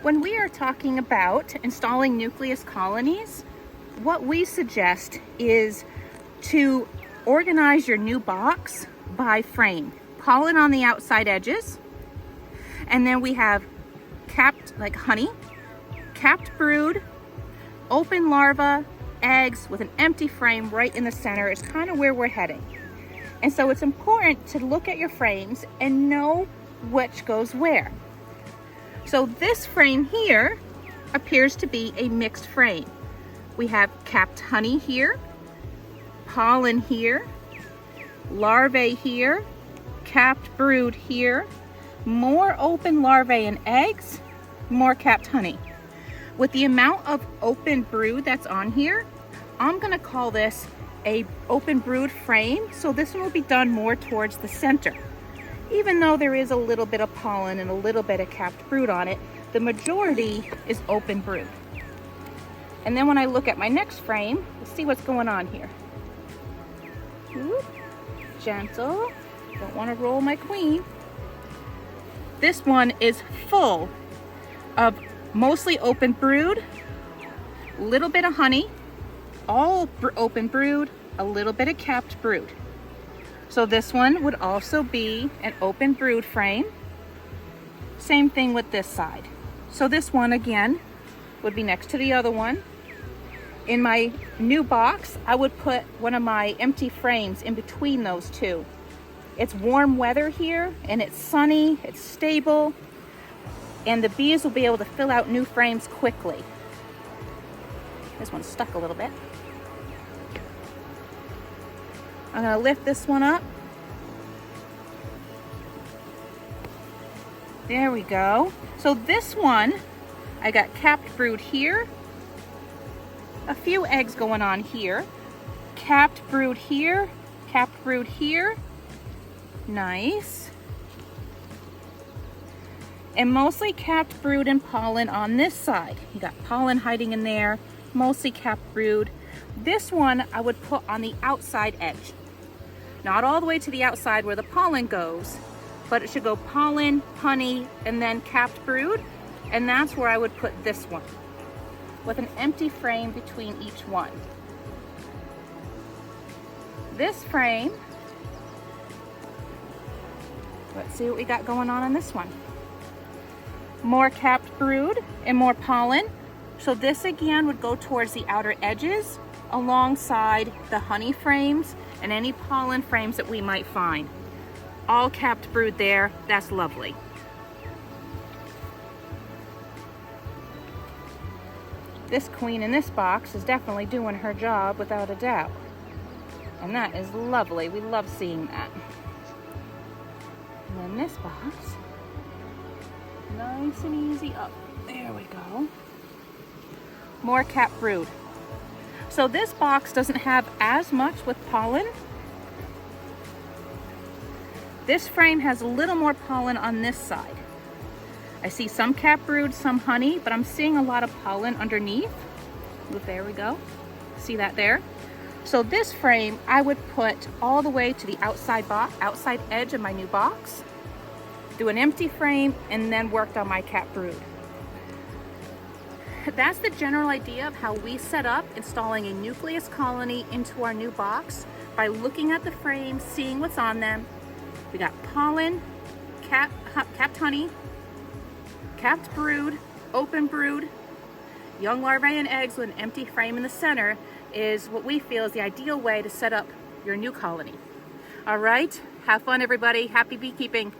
When we are talking about installing nucleus colonies, what we suggest is to organize your new box by frame. Pollen on the outside edges, and then we have capped, like honey, capped brood, open larva, eggs with an empty frame right in the center is kind of where we're heading. And so it's important to look at your frames and know which goes where. So this frame here appears to be a mixed frame. We have capped honey here, pollen here, larvae here, capped brood here, more open larvae and eggs, more capped honey. With the amount of open brood that's on here, I'm gonna call this a open brood frame. So this one will be done more towards the center. Even though there is a little bit of pollen and a little bit of capped brood on it, the majority is open brood. And then when I look at my next frame, let's see what's going on here. Ooh, gentle, don't wanna roll my queen. This one is full of mostly open brood, little bit of honey, all open brood, a little bit of capped brood. So this one would also be an open brood frame. Same thing with this side. So this one again would be next to the other one. In my new box, I would put one of my empty frames in between those two. It's warm weather here and it's sunny, it's stable, and the bees will be able to fill out new frames quickly. This one's stuck a little bit. I'm gonna lift this one up. There we go. So this one, I got capped brood here, a few eggs going on here, capped brood here, capped brood here. Nice. And mostly capped brood and pollen on this side. You got pollen hiding in there, mostly capped brood. This one I would put on the outside edge. Not all the way to the outside where the pollen goes, but it should go pollen, honey, and then capped brood. And that's where I would put this one, with an empty frame between each one. This frame, let's see what we got going on this one. More capped brood and more pollen. So this again would go towards the outer edges alongside the honey frames and any pollen frames that we might find. All capped brood there, that's lovely. This queen in this box is definitely doing her job without a doubt. And that is lovely, we love seeing that. And then this box, nice and easy up. There we go. More capped brood. So this box doesn't have as much with pollen. This frame has a little more pollen on this side. I see some capped brood, some honey, but I'm seeing a lot of pollen underneath. There we go. See that there? So this frame I would put all the way to the outside edge of my new box, do an empty frame, and then worked on my capped brood. That's the general idea of how we set up installing a nucleus colony into our new box by looking at the frames, seeing what's on them. We got pollen, capped honey, capped brood, open brood, young larvae and eggs with an empty frame in the center is what we feel is the ideal way to set up your new colony. All right, have fun everybody, happy beekeeping.